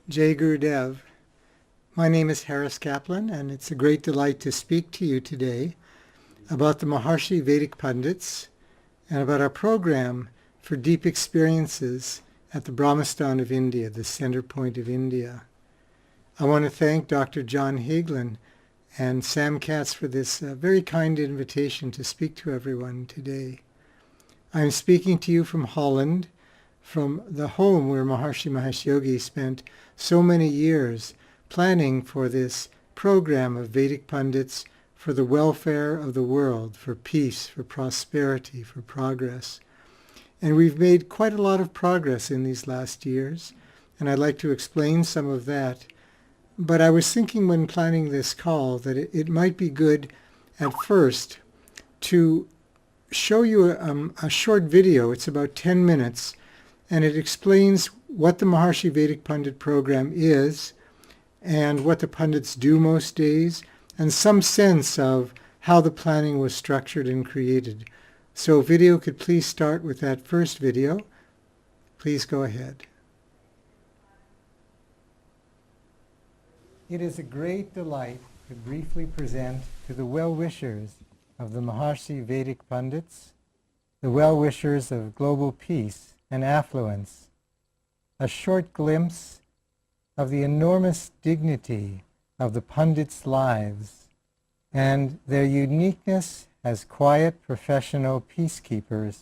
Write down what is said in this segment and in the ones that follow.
Jai Gurudev. My name is Harris Kaplan, and it's a great delight to speak to you today about the Maharshi Vedic Pundits and about our program for deep experiences at the Beberamasstehaan of India, the center point of India. I want to thank Dr. John Hagelin and Sam Katz for this very kind invitation to speak to everyone today. I'm speaking to you from Holland, from the home where Maharishi Mahesh Yogi spent so many years planning for this program of Vedic pundits for the welfare of the world, for peace, for prosperity, for progress. And we've made quite a lot of progress in these last years, and I'd like to explain some of that. But I was thinking when planning this call that it might be good at first to show you a short video. It's about 10 minutes, and it explains what the Maharshi Vedic Pundit program is and what the pundits do most days, and some sense of how the planning was structured and created. So video could please start with that first video. Please go ahead. It is a great delight to briefly present to the well-wishers of the Maharshi Vedic Pundits, the well-wishers of global peace and affluence, a short glimpse of the enormous dignity of the pundits' lives and their uniqueness as quiet professional peacekeepers,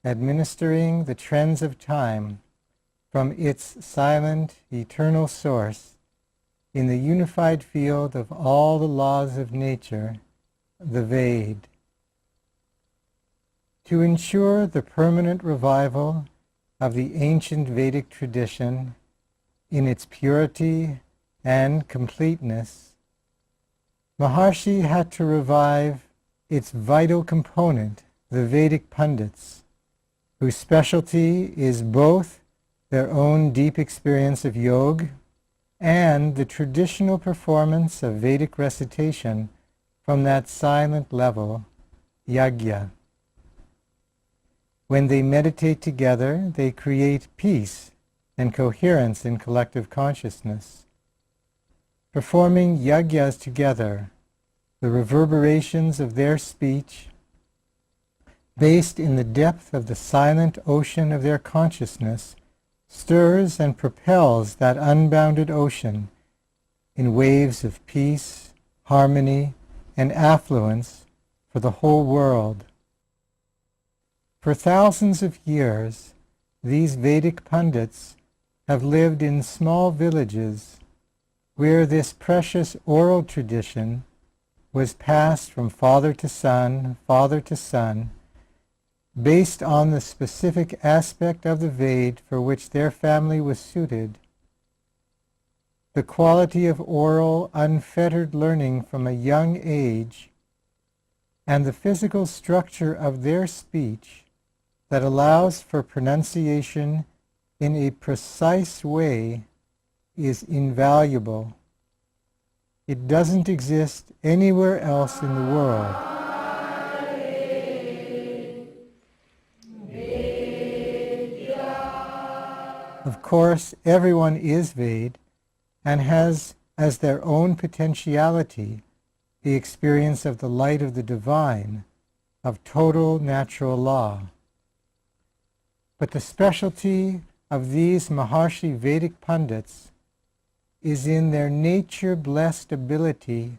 administering the trends of time from its silent, eternal source in the unified field of all the laws of nature, the Ved. To ensure the permanent revival of the ancient Vedic tradition in its purity and completeness, Maharshi had to revive its vital component, the Vedic pundits, whose specialty is both their own deep experience of yoga and the traditional performance of Vedic recitation from that silent level, yajna. When they meditate together, they create peace and coherence in collective consciousness. Performing yajnas together, the reverberations of their speech, based in the depth of the silent ocean of their consciousness, stirs and propels that unbounded ocean in waves of peace, harmony, and affluence for the whole world. For thousands of years, these Vedic pundits have lived in small villages where this precious oral tradition was passed from father to son, based on the specific aspect of the Ved for which their family was suited. The quality of oral, unfettered learning from a young age and the physical structure of their speech that allows for pronunciation in a precise way is invaluable. It doesn't exist anywhere else in the world. Of course, everyone is Ved and has as their own potentiality the experience of the light of the divine, of total natural law. But the specialty of these Maharshi Vedic pundits is in their nature-blessed ability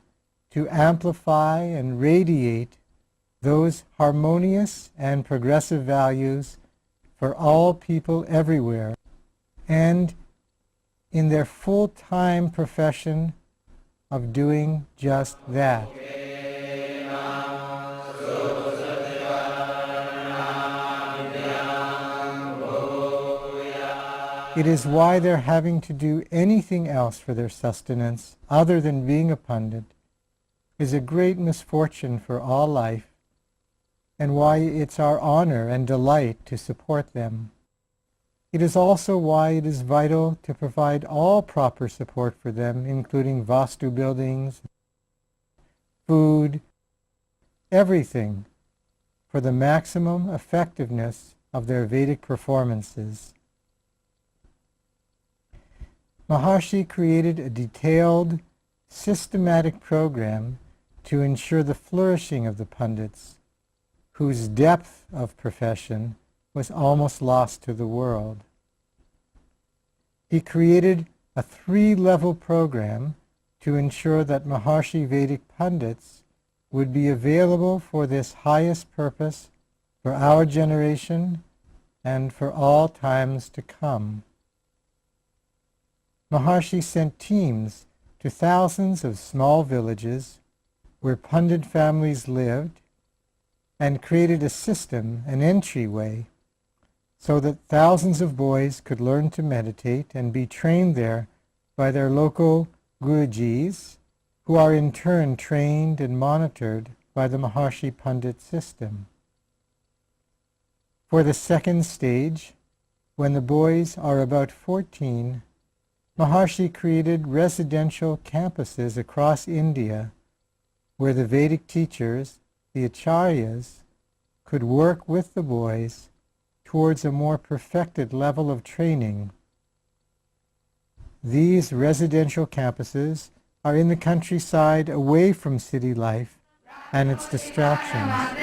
to amplify and radiate those harmonious and progressive values for all people everywhere, and in their full-time profession of doing just that. It is why they're having to do anything else for their sustenance other than being a pundit is a great misfortune for all life, and why it's our honor and delight to support them. It is also why it is vital to provide all proper support for them, including vastu buildings, food, everything, for the maximum effectiveness of their Vedic performances. Maharshi created a detailed, systematic program to ensure the flourishing of the Pandits, whose depth of profession was almost lost to the world. He created a 3-level program to ensure that Maharshi Vedic Pandits would be available for this highest purpose for our generation and for all times to come. Maharshi sent teams to thousands of small villages where Pandit families lived and created a system, an entryway, so that thousands of boys could learn to meditate and be trained there by their local Gurujis, who are in turn trained and monitored by the Maharshi Pandit system. For the second stage, when the boys are about 14, Maharshi created residential campuses across India where the Vedic teachers, the acharyas, could work with the boys towards a more perfected level of training. These residential campuses are in the countryside away from city life and its distractions.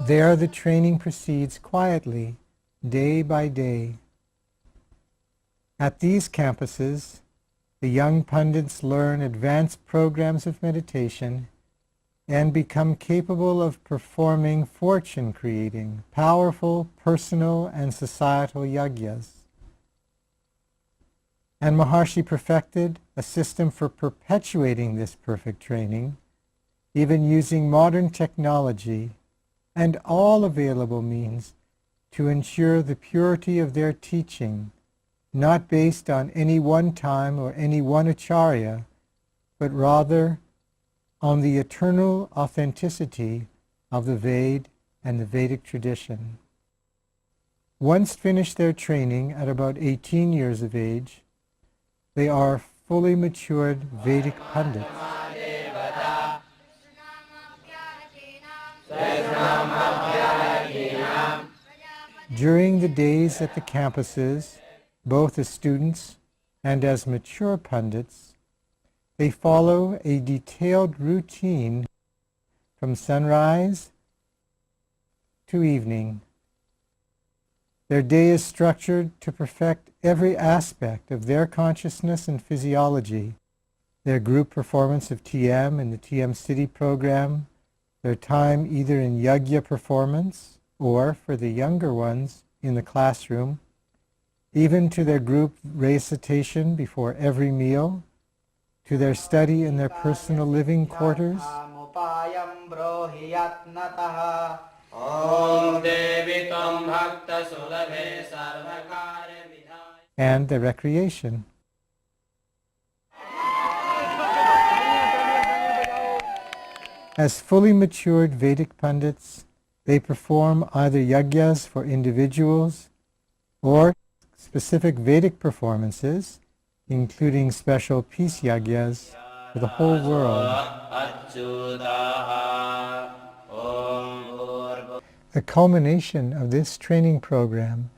There the training proceeds quietly, day by day. At these campuses, the young Pandits learn advanced programs of meditation and become capable of performing fortune-creating, powerful personal and societal yagyas. And Maharshi perfected a system for perpetuating this perfect training, even using modern technology and all available means to ensure the purity of their teaching, not based on any one time or any one acharya, but rather on the eternal authenticity of the Ved and the Vedic tradition. Once finished their training at about 18 years of age, they are fully matured Vedic Pandits. During the days at the campuses, both as students and as mature Pandits, they follow a detailed routine from sunrise to evening. Their day is structured to perfect every aspect of their consciousness and physiology, their group performance of TM in the TM City program, their time either in yagya performance or, for the younger ones, in the classroom, even to their group recitation before every meal, to their study in their personal living quarters, and their recreation. As fully matured Vedic Pandits, they perform either yagyas for individuals or specific Vedic performances, including special peace yagyas for the whole world. The culmination of this training program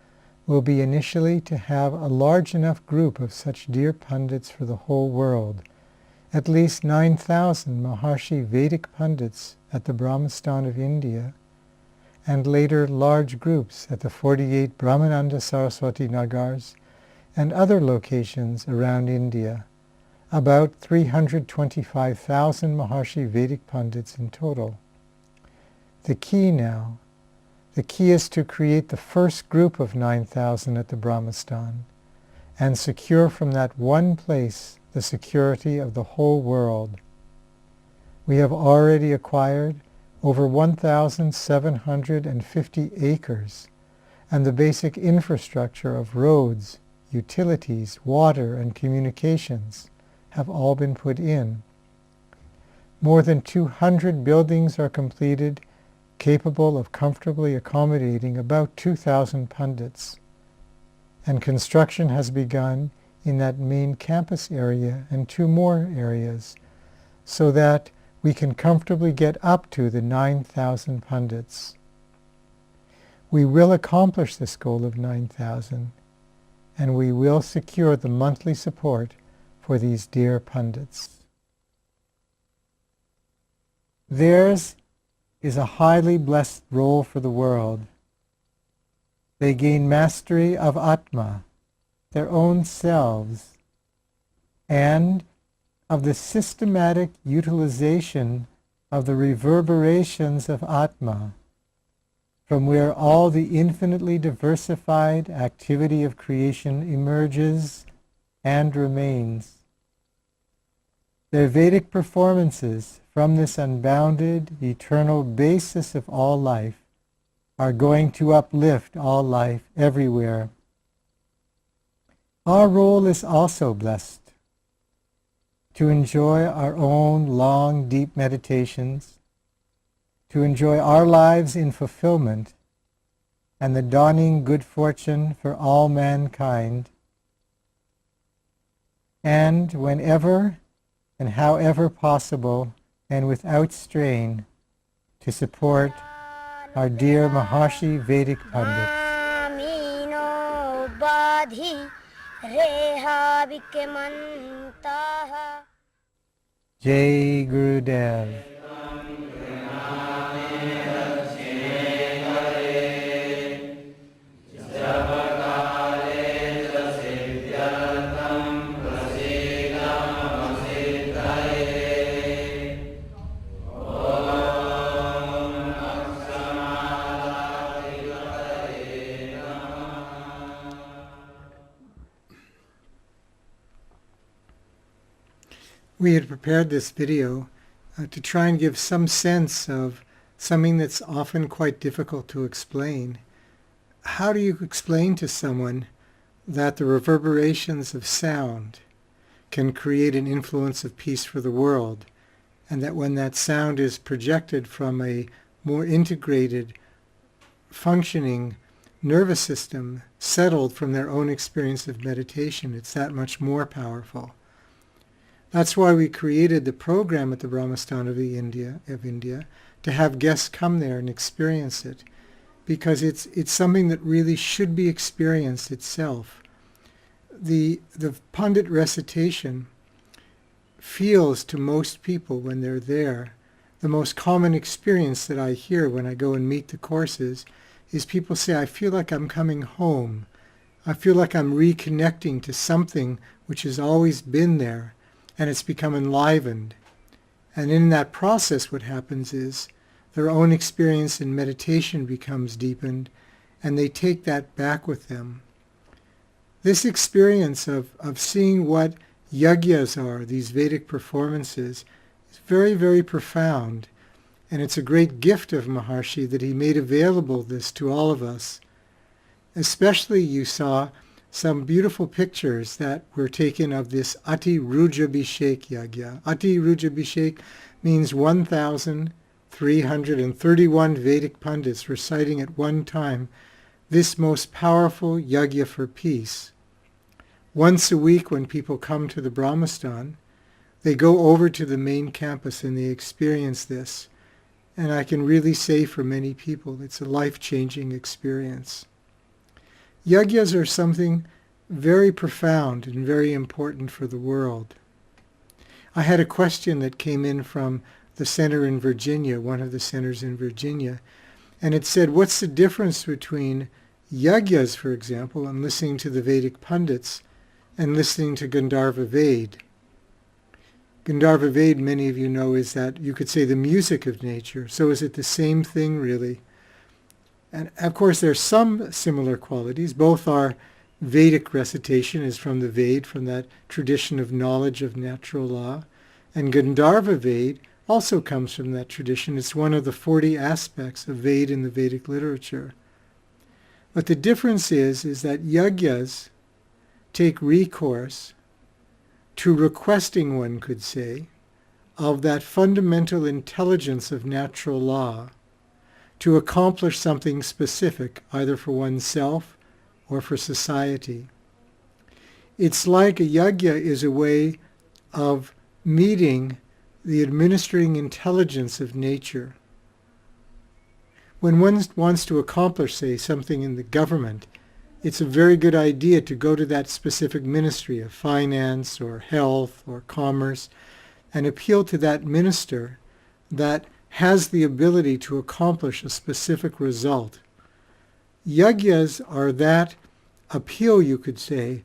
will be initially to have a large enough group of such dear Pandits for the whole world, at least 9,000 Maharshi Vedic Pandits at the Beberamasstehān of India, and later large groups at the 48 Brahmananda Saraswati Nagars and other locations around India, about 325,000 Maharshi Vedic Pandits in total. The key is to create the first group of 9,000 at the Beberamasstehān and secure from that one place the security of the whole world. We have already acquired over 1,750 acres, and the basic infrastructure of roads, utilities, water, and communications have all been put in. More than 200 buildings are completed, capable of comfortably accommodating about 2,000 Pandits, and construction has begun in that main campus area and 2 more areas, so that we can comfortably get up to the 9,000 Pandits. we will accomplish this goal of 9,000, and we will secure the monthly support for these dear pundits. Theirs is a highly blessed role for the world. They gain mastery of Atma, their own selves, and of the systematic utilization of the reverberations of Atma, from where all the infinitely diversified activity of creation emerges and remains. Their Vedic performances from this unbounded, eternal basis of all life are going to uplift all life everywhere. Our role is also blessed, to enjoy our own long, deep meditations, to enjoy our lives in fulfillment and the dawning good fortune for all mankind, and whenever and however possible and without strain, to support our dear Maharshi Vedic Pandits. Jai Gurudev. We had prepared this video to try and give some sense of something that's often quite difficult to explain. How do you explain to someone that the reverberations of sound can create an influence of peace for the world, and that when that sound is projected from a more integrated, functioning nervous system, settled from their own experience of meditation, it's that much more powerful? That's why we created the program at the Beberamasstehaan of India to have guests come there and experience it, because it's something that really should be experienced itself. The Pandit recitation feels to most people when they're there, the most common experience that I hear when I go and meet the courses is people say, I feel like I'm coming home. I feel like I'm reconnecting to something which has always been there, and it's become enlivened. And in that process what happens is their own experience in meditation becomes deepened, and they take that back with them. This experience of seeing what yagyas are, these Vedic performances, is very, very profound. And it's a great gift of Maharshi that he made available this to all of us. Especially you saw some beautiful pictures that were taken of this Ati Rujabhishek Yagya. Ati Rujabhishek means 1,331 Vedic Pandits reciting at one time this most powerful yagya for peace. Once a week when people come to the Beberamasstehaan, they go over to the main campus and they experience this. And I can really say for many people it's a life-changing experience. Yagyas are something very profound and very important for the world. I had a question that came in from the center in Virginia, one of the centers in Virginia, and it said, what's the difference between yagyas, for example, and listening to the Vedic Pandits and listening to Gandharva Ved? Gandharva Ved, many of you know, is that you could say the music of nature. So is it the same thing, really? And of course, there are some similar qualities. Both are Vedic recitation, is from the Ved, from that tradition of knowledge of natural law. And Gandharva Ved also comes from that tradition. It's one of the 40 aspects of Ved in the Vedic literature. But the difference is that yagyas take recourse to requesting, one could say, of that fundamental intelligence of natural law to accomplish something specific, either for oneself or for society. It's like a yagya is a way of meeting the administering intelligence of nature. When one wants to accomplish, say, something in the government, it's a very good idea to go to that specific ministry of finance or health or commerce and appeal to that minister that has the ability to accomplish a specific result. Yajnas are that appeal, you could say,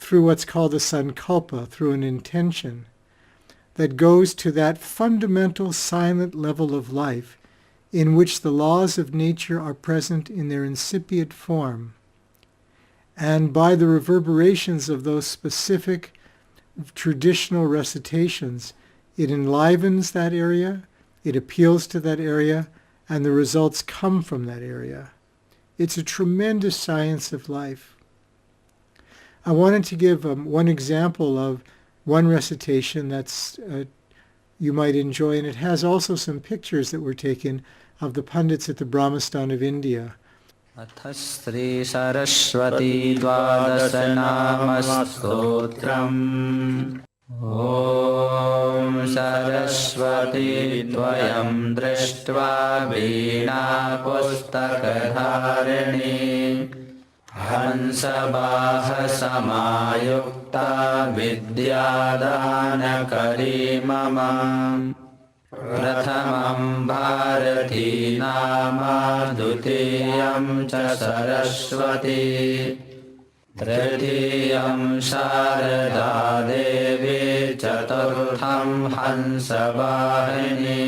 through what's called a sankalpa, through an intention that goes to that fundamental silent level of life in which the laws of nature are present in their incipient form. And by the reverberations of those specific traditional recitations, it enlivens that area, it appeals to that area, and the results come from that area. It's a tremendous science of life. I wanted to give one example of one recitation that's you might enjoy, and it has also some pictures that were taken of the pundits at the Beberamasstehān of India. अथ श्री सरस्वती द्वादश नाम स्तोत्रम् ॐ सरस्वती द्वयं दृष्ट्वा वीणा पुस्तकधारिणी हंसवाहसमायुक्ता विद्यादानकरी मम प्रथमं भारती नाम द्वितीयं च सरस्वती तृतीयं शारदा देवी चतुर्थं हंसवाहिनी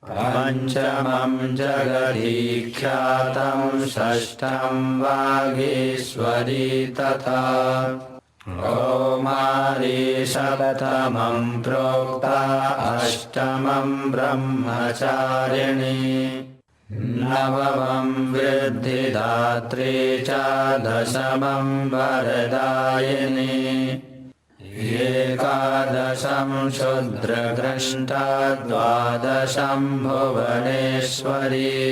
पञ्चमं जगदीख्यातं षष्ठं वागीश्वरी तथा कौमारी सप्तमं प्रोक्ता अष्टमं ब्रह्मचारिणी नवमं वृद्धिदात्री च दशमं वरदायिनी एकादशं शूद्रघ्रष्टा द्वादशं भुवनेश्वरी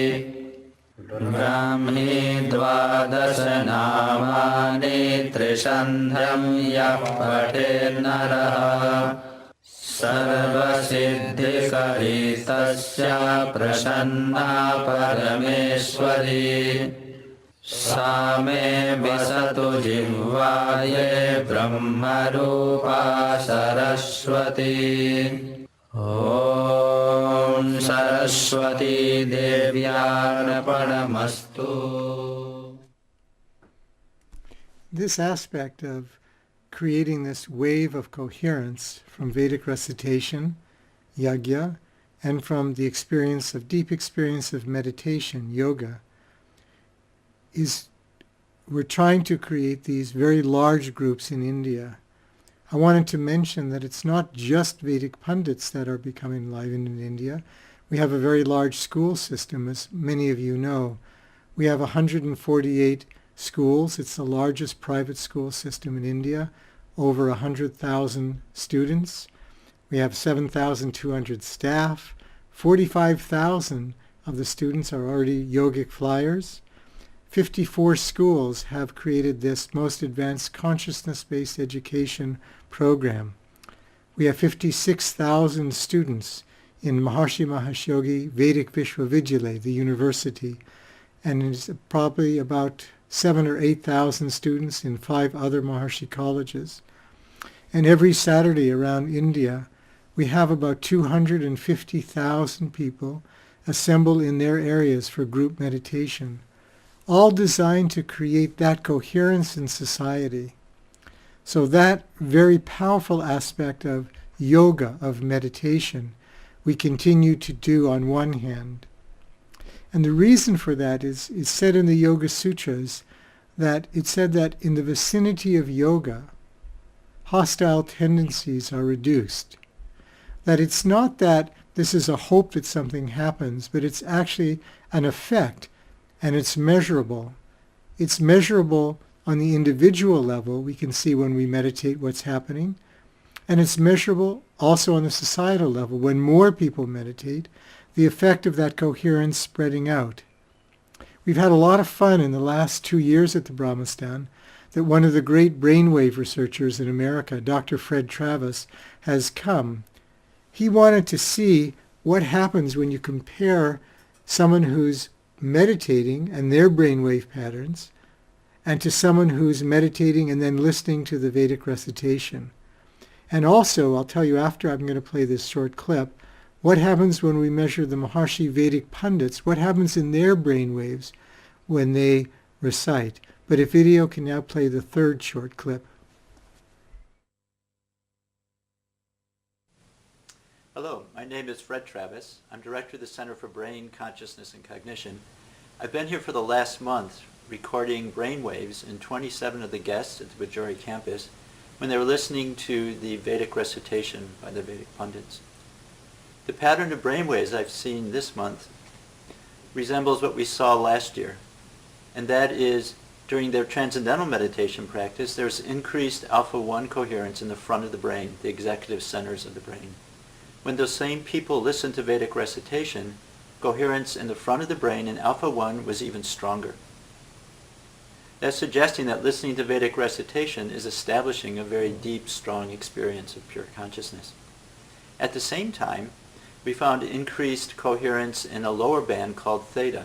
ब्राह्मी द्वादश नामानि त्रिसन्ध्यं यः पठेन्नरः सर्वसिद्धिकरी तस्या प्रसन्ना परमेश्वरी सा मे विशतु जिह्वाये ब्रह्मरूपा सरस्वती ॐ Saraswati देव्यार्पणमस्तु. This aspect of creating this wave of coherence from Vedic recitation, yajna, and from the experience of deep experience of meditation, yoga, is we're trying to create these very large groups in India. I wanted to mention that it's not just Vedic pundits that are becoming enlivened in India. We have a very large school system, as many of you know. We have 148 schools. It's the largest private school system in India, over 100,000 students. We have 7,200 staff. 45,000 of the students are already yogic flyers. 54 schools have created this most advanced consciousness-based education program. We have 56,000 students in Maharshi Mahesh Yogi Vedic Vishwavidyalaya, the university, and it's probably about 7,000 or 8,000 students in 5 other Maharshi colleges. And every Saturday around India, we have about 250,000 people assemble in their areas for group meditation, all designed to create that coherence in society. So that very powerful aspect of yoga, of meditation, we continue to do on one hand. And the reason for that is said in the Yoga Sutras, that it said that in the vicinity of yoga, hostile tendencies are reduced. That it's not that this is a hope that something happens, but it's actually an effect, and it's measurable. It's measurable on the individual level. We can see when we meditate what's happening. And it's measurable also on the societal level. When more people meditate, the effect of that coherence spreading out. We've had a lot of fun in the last 2 years at the Beberamasstehān that one of the great brainwave researchers in America, Dr. Fred Travis, has come. He wanted to see what happens when you compare someone who's meditating and their brainwave patterns, and to someone who's meditating and then listening to the Vedic recitation. And also, I'll tell you after I'm going to play this short clip, what happens when we measure the Maharshi Vedic Pundits, what happens in their brainwaves when they recite. But if video can now play the third short clip. Hello, my name is Fred Travis. I'm director of the Center for Brain, Consciousness, and Cognition. I've been here for the last month recording brainwaves in 27 of the guests at the Bajori campus when they were listening to the Vedic recitation by the Vedic pundits. The pattern of brainwaves I've seen this month resembles what we saw last year, and that is during their transcendental meditation practice, there's increased alpha-1 coherence in the front of the brain, the executive centers of the brain. When those same people listened to Vedic recitation, coherence in the front of the brain in alpha-1 was even stronger. That's suggesting that listening to Vedic recitation is establishing a very deep, strong experience of pure consciousness. At the same time, we found increased coherence in a lower band called theta.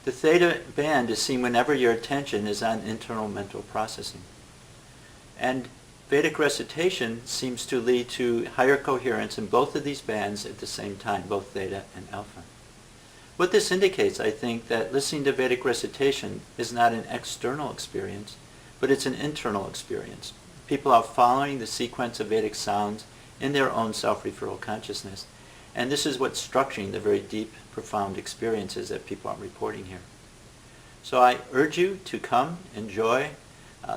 The theta band is seen whenever your attention is on internal mental processing. And Vedic recitation seems to lead to higher coherence in both of these bands at the same time, both theta and alpha. What this indicates, I think, that listening to Vedic recitation is not an external experience, but it's an internal experience. People are following the sequence of Vedic sounds in their own self-referral consciousness. And this is what's structuring the very deep, profound experiences that people are reporting here. So I urge you to come, enjoy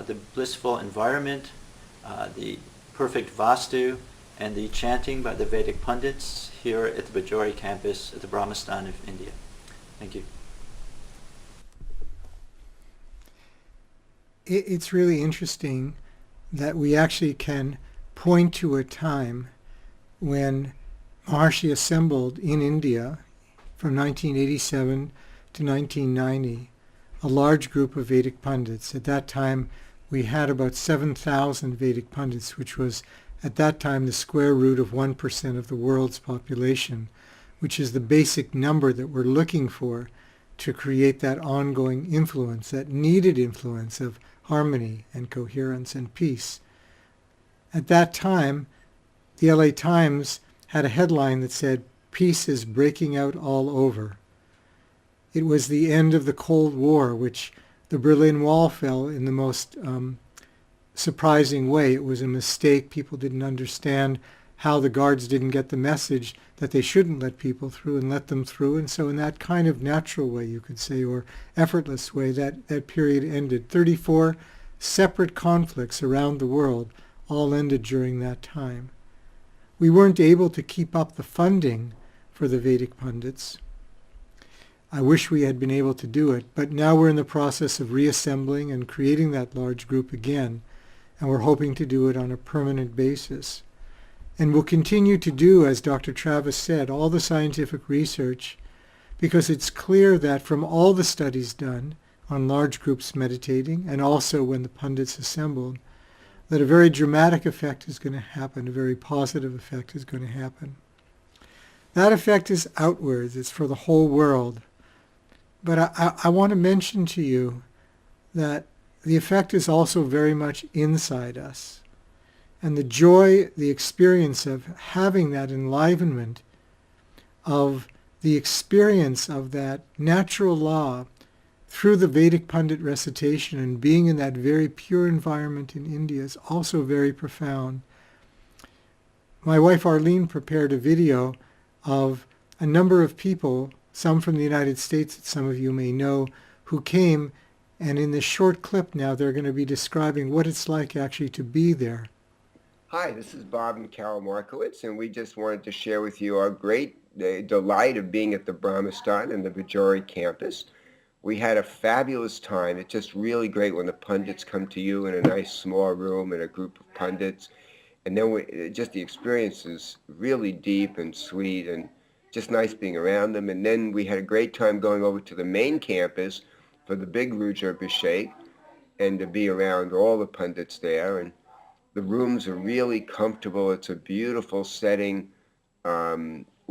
the blissful environment, the perfect vastu, and the chanting by the Vedic pundits here at the Bajori campus at the Bebaramasstehaan of India. Thank you. It's really interesting that we actually can point to a time when Maharshi assembled in India from 1987 to 1990 a large group of Vedic pundits. At that time, we had about 7,000 Vedic pundits, which was at that time the square root of 1% of the world's population, which is the basic number that we're looking for to create that ongoing influence, that needed influence of harmony and coherence and peace. At that time, the LA Times had a headline that said, "Peace is breaking out all over." It was the end of the Cold War, which the Berlin Wall fell in the most surprising way. It was a mistake. People didn't understand how the guards didn't get the message that they shouldn't let people through and let them through. And so in that kind of natural way, you could say, or effortless way, that period ended. 34 separate conflicts around the world all ended during that time. We weren't able to keep up the funding for the Vedic pundits. I wish we had been able to do it, but now we're in the process of reassembling and creating that large group again, and we're hoping to do it on a permanent basis. And we'll continue to do, as Dr. Travis said, all the scientific research, because it's clear that from all the studies done on large groups meditating, and also when the pundits assembled, that a very dramatic effect is going to happen, a very positive effect is going to happen. That effect is outwards, it's for the whole world. But I want to mention to you that the effect is also very much inside us. And the joy, the experience of having that enlivenment, of the experience of that natural law through the Vedic Pundit recitation and being in that very pure environment in India is also very profound. My wife Arlene prepared a video of a number of people, some from the United States that some of you may know, who came, and in this short clip now they're going to be describing what it's like actually to be there. Hi, this is Bob and Carol Markowitz, and we just wanted to share with you our great delight of being at the Bebaramasstehaan and the Bajori campus. We had a fabulous time. It's just really great when the pundits come to you in a nice small room and a group of pundits. And then just the experience is really deep and sweet and just nice being around them. And then we had a great time going over to the main campus for the big Ruja Abhishek and to be around all the pundits there. And the rooms are really comfortable. It's a beautiful setting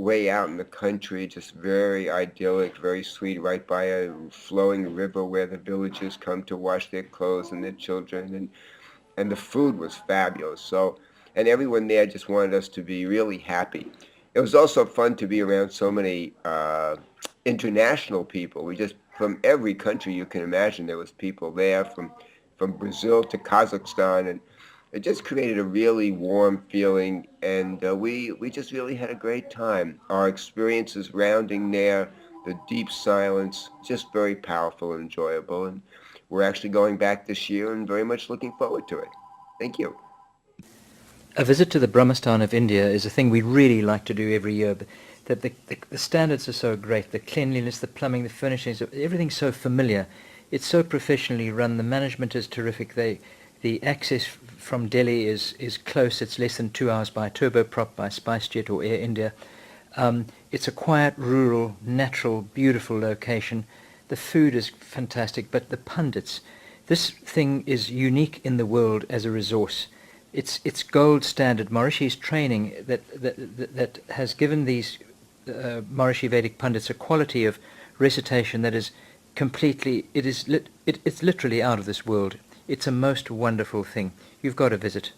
way out in the country, just very idyllic, very sweet, right by a flowing river where the villagers come to wash their clothes and their children, and the food was fabulous. So, and everyone there just wanted us to be really happy. It was also fun to be around so many international people. We just, from every country you can imagine, there was people there from Brazil to Kazakhstan, and it just created a really warm feeling, and we just really had a great time. Our experiences rounding there, the deep silence, just very powerful and enjoyable, and we're actually going back this year and very much looking forward to it. Thank you. A visit to the Bebramstan of India is a thing we really like to do every year. But the standards are so great, the cleanliness, the plumbing, the furnishings, everything's so familiar. It's so professionally run. The management is terrific. The access from Delhi is close. It's less than 2 hours by turboprop, by SpiceJet or Air India. It's a quiet, rural, natural, beautiful location. The food is fantastic, but the pundits, this thing is unique in the world as a resource. It's gold standard. Maharishi's training that has given these Maharishi Vedic pundits a quality of recitation that is completely, it's literally out of this world. It's a most wonderful thing. You've got to visit.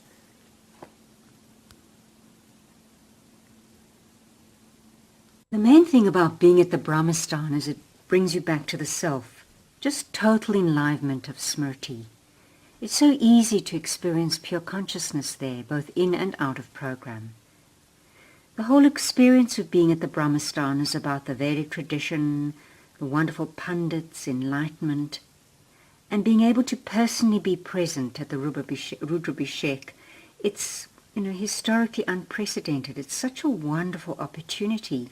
The main thing about being at the Bebramstan is it brings you back to the self, just total enlivenment of smrti. It's so easy to experience pure consciousness there, both in and out of program. The whole experience of being at the Bebramstan is about the Vedic tradition, the wonderful pundits, enlightenment, and being able to personally be present at the Rudrabhishek. It's, historically unprecedented. It's such a wonderful opportunity.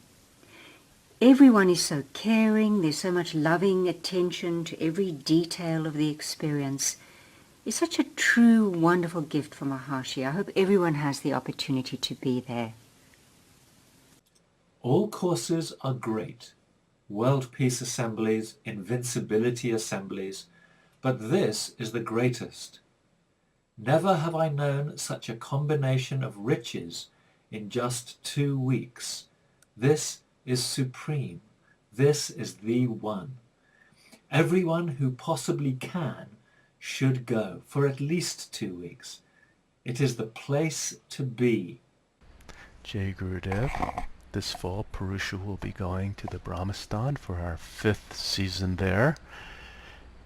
Everyone is so caring. There's so much loving attention to every detail of the experience. It's such a true, wonderful gift for Maharshi. I hope everyone has the opportunity to be there. All courses are great. World Peace Assemblies, Invincibility Assemblies, but this is the greatest. Never have I known such a combination of riches in just 2 weeks. This is supreme. This is the one. Everyone who possibly can should go for at least 2 weeks. It is the place to be. Jai Gurudev. This fall, Purusha will be going to the Bebramstan for our 5th season there.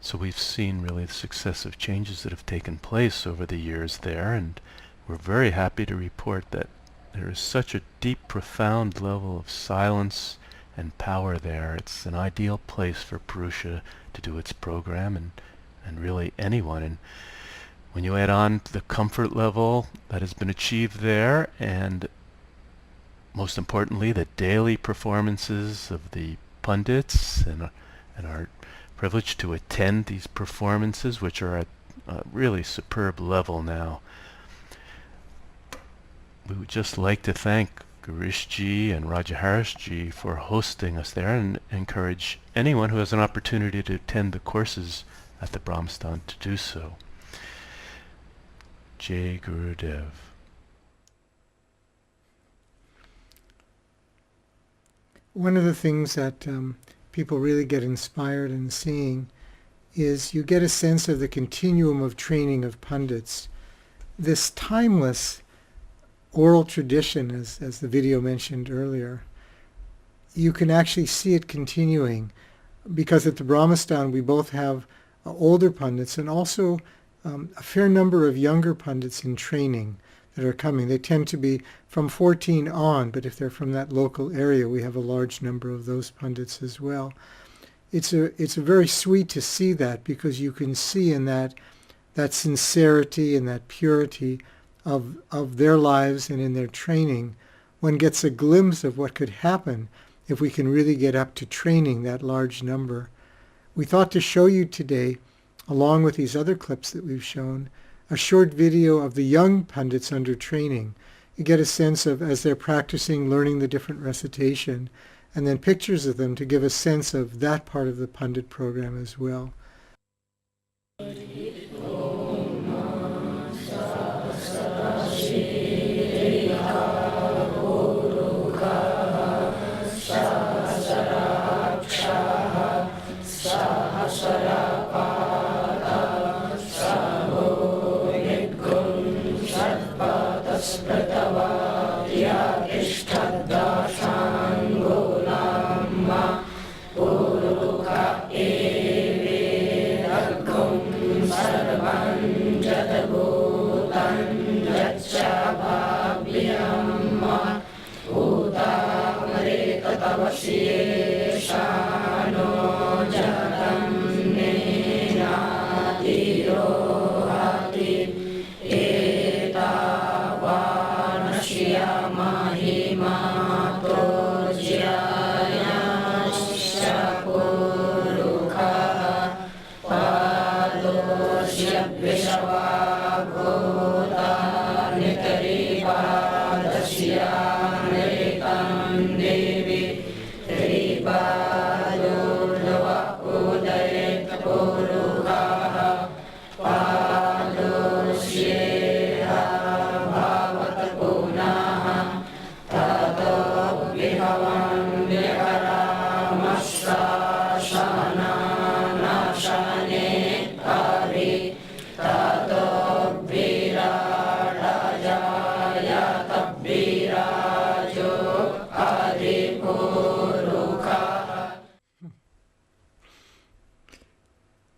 So we've seen really the successive changes that have taken place over the years there, and we're very happy to report that there is such a deep, profound level of silence and power there. It's an ideal place for Purusha to do its program, and really anyone. And when you add on the comfort level that has been achieved there, and most importantly, the daily performances of the pundits and our privilege to attend these performances, which are at a really superb level now. We would just like to thank Girishji and Rajaharishji for hosting us there, and encourage anyone who has an opportunity to attend the courses at the Bebramstan to do so. Jai Gurudev. One of the things that people really get inspired in seeing is you get a sense of the continuum of training of pundits. This timeless oral tradition, as the video mentioned earlier, you can actually see it continuing, because at the Bebramstan we both have older pundits and also a fair number of younger pundits in training that are coming. They tend to be from 14 on, but if they're from that local area, we have a large number of those pundits as well. It's a very sweet to see that, because you can see in that sincerity and that purity of their lives and in their training, one gets a glimpse of what could happen if we can really get up to training that large number. We thought to show you today, along with these other clips that we've shown, a short video of the young pundits under training. You get a sense of, as they're practicing, learning the different recitation, and then pictures of them to give a sense of that part of the pundit program as well.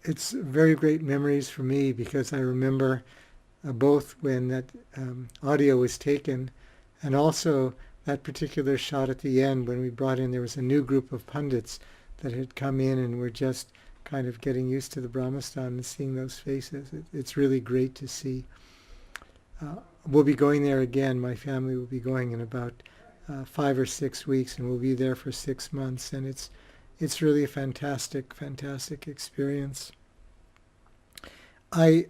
It's very great memories for me because I remember both when that audio was taken and also that particular shot at the end when we brought in, there was a new group of pundits that had come in and were just kind of getting used to the Bebaramastan and seeing those faces. It's really great to see. We'll be going there again. My family will be going in about 5 or 6 weeks, and we'll be there for 6 months, and it's really a fantastic experience. I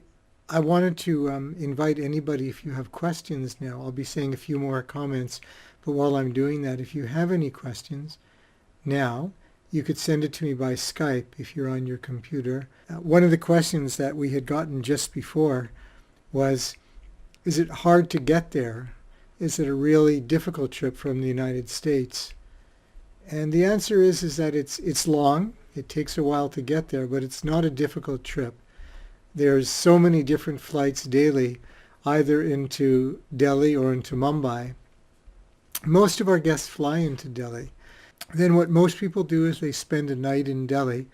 wanted to invite anybody, if you have questions now. I'll be saying a few more comments, but while I'm doing that, if you have any questions now, you could send it to me by Skype if you're on your computer. One of the questions that we had gotten just before was, is it hard to get there? Is it a really difficult trip from the United States? And the answer is that it's long. It takes a while to get there, but it's not a difficult trip. There's so many different flights daily, either into Delhi or into Mumbai. Most of our guests fly into Delhi. Then what most people do is they spend a night in Delhi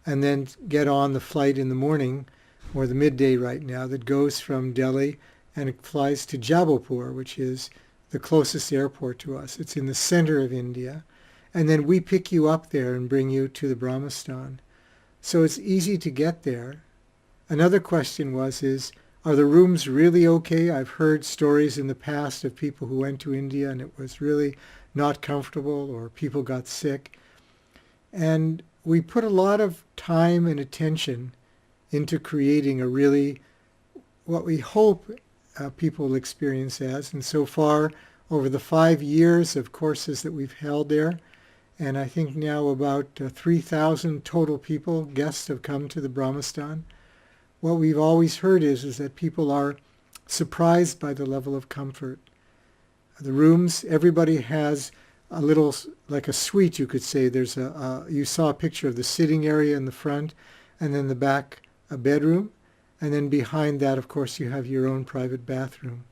and then get on the flight in the morning, or the midday right now, that goes from Delhi and it flies to Jabalpur, which is the closest airport to us. It's in the center of India. And then we pick you up there and bring you to the Bebaramastan. So it's easy to get there. Another question is, are the rooms really okay? I've heard stories in the past of people who went to India and it was really not comfortable, or people got sick. And we put a lot of time and attention into creating a really, what we hope people will experience as. And so far, over the 5 years of courses that we've held there, and I think now about 3,000 total people, guests, have come to the Bebaramastan. What we've always heard is that people are surprised by the level of comfort. The rooms, everybody has a little, like a suite, you could say. There's you saw a picture of the sitting area in the front, and then the back, a bedroom, and then behind that, of course, you have your own private bathroom.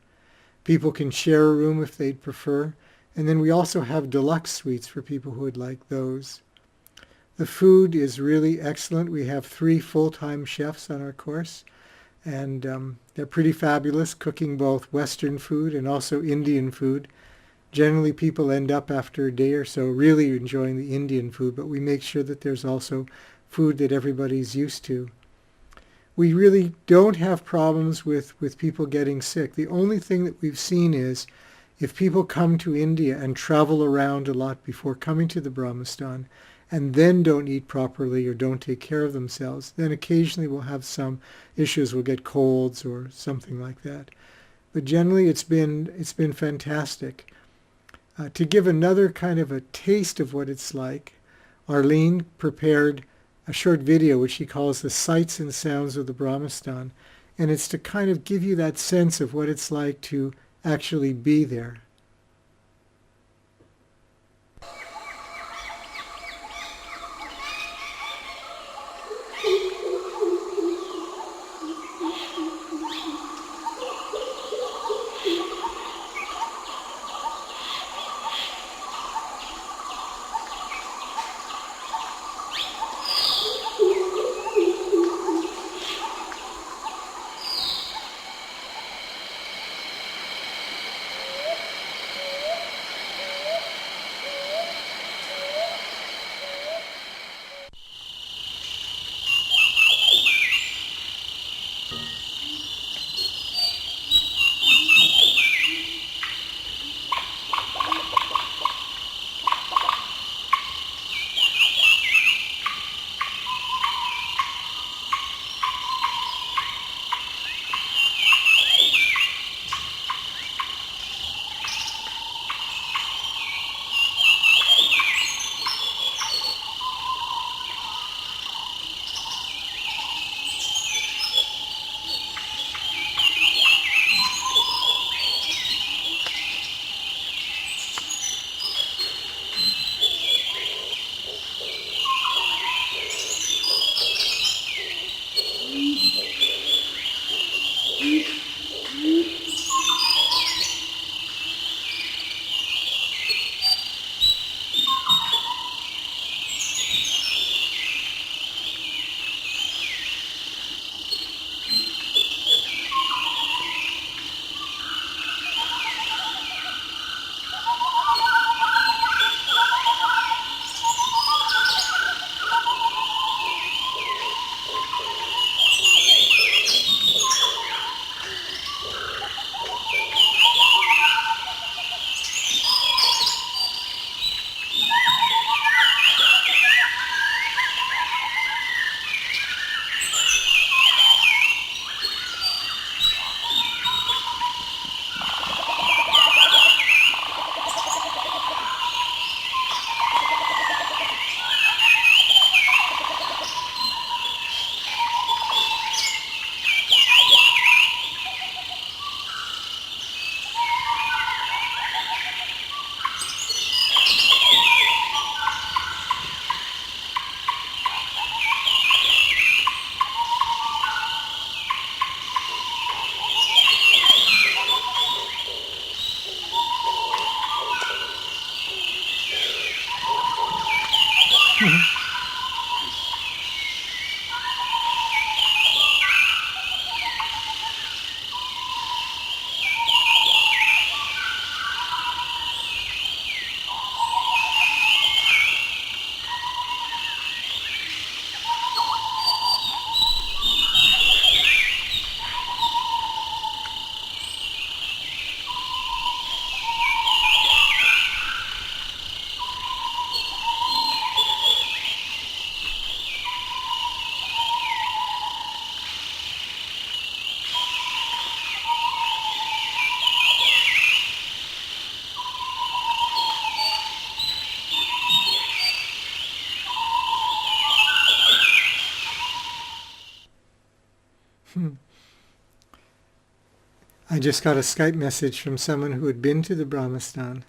People can share a room if they'd prefer, and then we also have deluxe suites for people who would like those. The food is really excellent. We have 3 full-time chefs on our course, and they're pretty fabulous, cooking both Western food and also Indian food. Generally, people end up after a day or so really enjoying the Indian food, but we make sure that there's also food that everybody's used to. We really don't have problems with people getting sick. The only thing that we've seen is if people come to India and travel around a lot before coming to the Bebaramastan and then don't eat properly or don't take care of themselves, then occasionally we'll have some issues. We'll get colds or something like that. But generally it's been fantastic. To give another kind of a taste of what it's like, Arlene prepared a short video which she calls The Sights and Sounds of the Bebaramastan, and it's to kind of give you that sense of what it's like to actually be there. I just got a Skype message from someone who had been to the Beberamasstehān,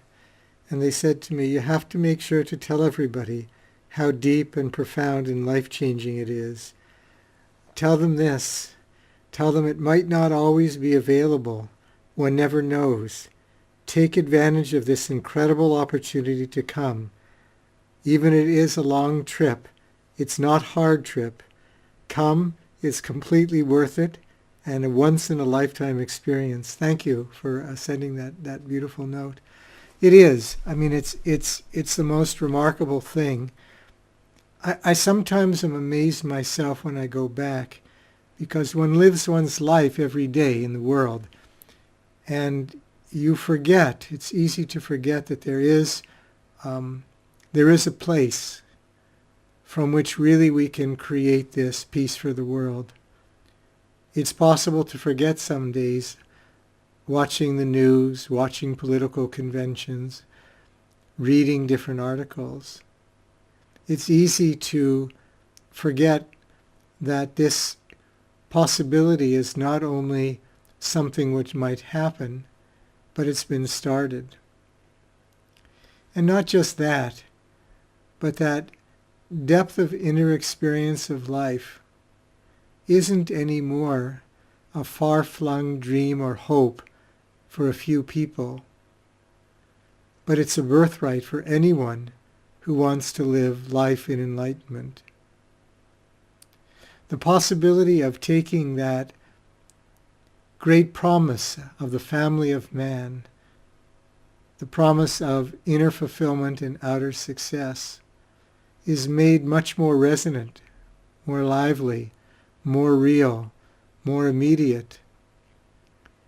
and they said to me, you have to make sure to tell everybody how deep and profound and life-changing it is. Tell them this. Tell them it might not always be available. One never knows. Take advantage of this incredible opportunity to come. Even if it is a long trip, it's not a hard trip. Come, it's completely worth it, and a once-in-a-lifetime experience. Thank you for sending that beautiful note. It is. I mean, it's the most remarkable thing. I sometimes am amazed myself when I go back, because one lives one's life every day in the world, and you forget. It's easy to forget that there is a place from which really we can create this peace for the world. It's possible to forget some days, watching the news, watching political conventions, reading different articles. It's easy to forget that this possibility is not only something which might happen, but it's been started. And not just that, but that depth of inner experience of life isn't anymore a far-flung dream or hope for a few people, but it's a birthright for anyone who wants to live life in enlightenment. The possibility of taking that great promise of the family of man, the promise of inner fulfillment and outer success, is made much more resonant, more lively, more real, more immediate,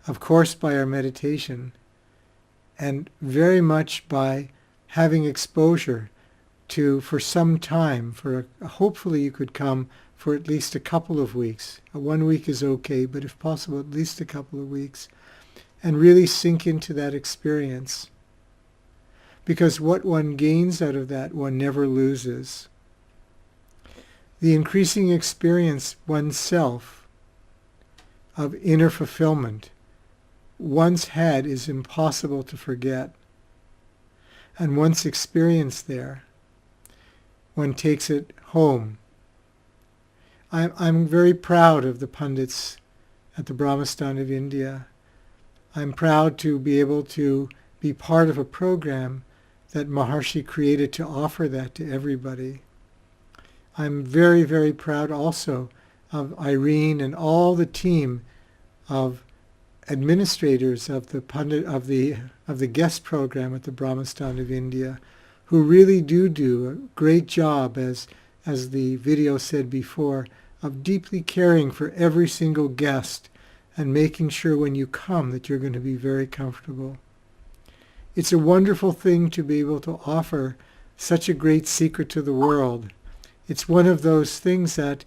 of course by our meditation, and very much by having exposure to, for some time, hopefully you could come for at least a couple of weeks. 1 week is okay, but if possible, at least a couple of weeks, and really sink into that experience. Because what one gains out of that, one never loses. The increasing experience oneself of inner fulfillment once had is impossible to forget. And once experienced there, one takes it home. I'm very proud of the pundits at the Beberamasstehān of India. I'm proud to be able to be part of a program that Maharishi created to offer that to everybody. I'm very, very proud also of Irene and all the team of administrators of the pundit of the guest program at the Beberamasstehān of India, who really do a great job, as the video said before, of deeply caring for every single guest and making sure when you come that you're going to be very comfortable. It's a wonderful thing to be able to offer such a great secret to the world. It's one of those things that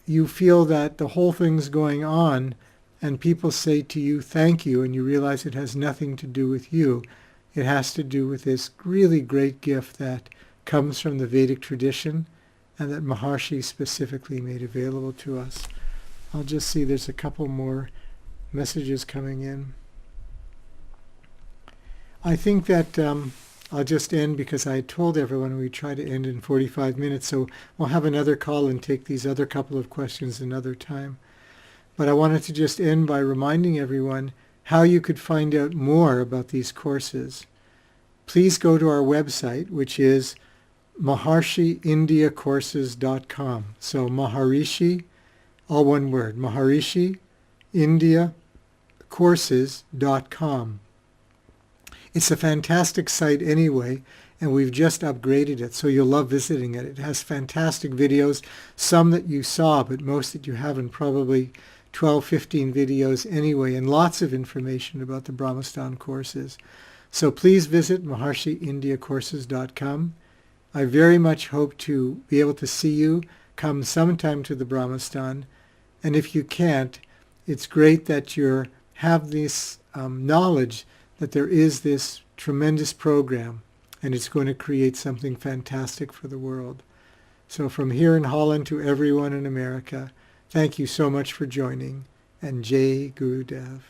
you feel that the whole thing's going on and people say to you, thank you, and you realize it has nothing to do with you. It has to do with this really great gift that comes from the Vedic tradition and that Maharishi specifically made available to us. I'll just see, there's a couple more messages coming in. I think that I'll just end because I told everyone we try to end in 45 minutes, so we'll have another call and take these other couple of questions another time. But I wanted to just end by reminding everyone how you could find out more about these courses. Please go to our website, which is maharshiindiacourses.com. So Maharishi, all one word, maharishiindiacourses.com. It's a fantastic site anyway, and we've just upgraded it, so you'll love visiting it. It has fantastic videos, some that you saw, but most that you haven't, probably 12, 15 videos anyway, and lots of information about the Beberamastan courses. So please visit maharshiindiacourses.com. I very much hope to be able to see you come sometime to the Beberamastan, and if you can't, it's great that you have this knowledge that there is this tremendous program, and it's going to create something fantastic for the world. So from here in Holland to everyone in America, thank you so much for joining, and Jai Gurudev.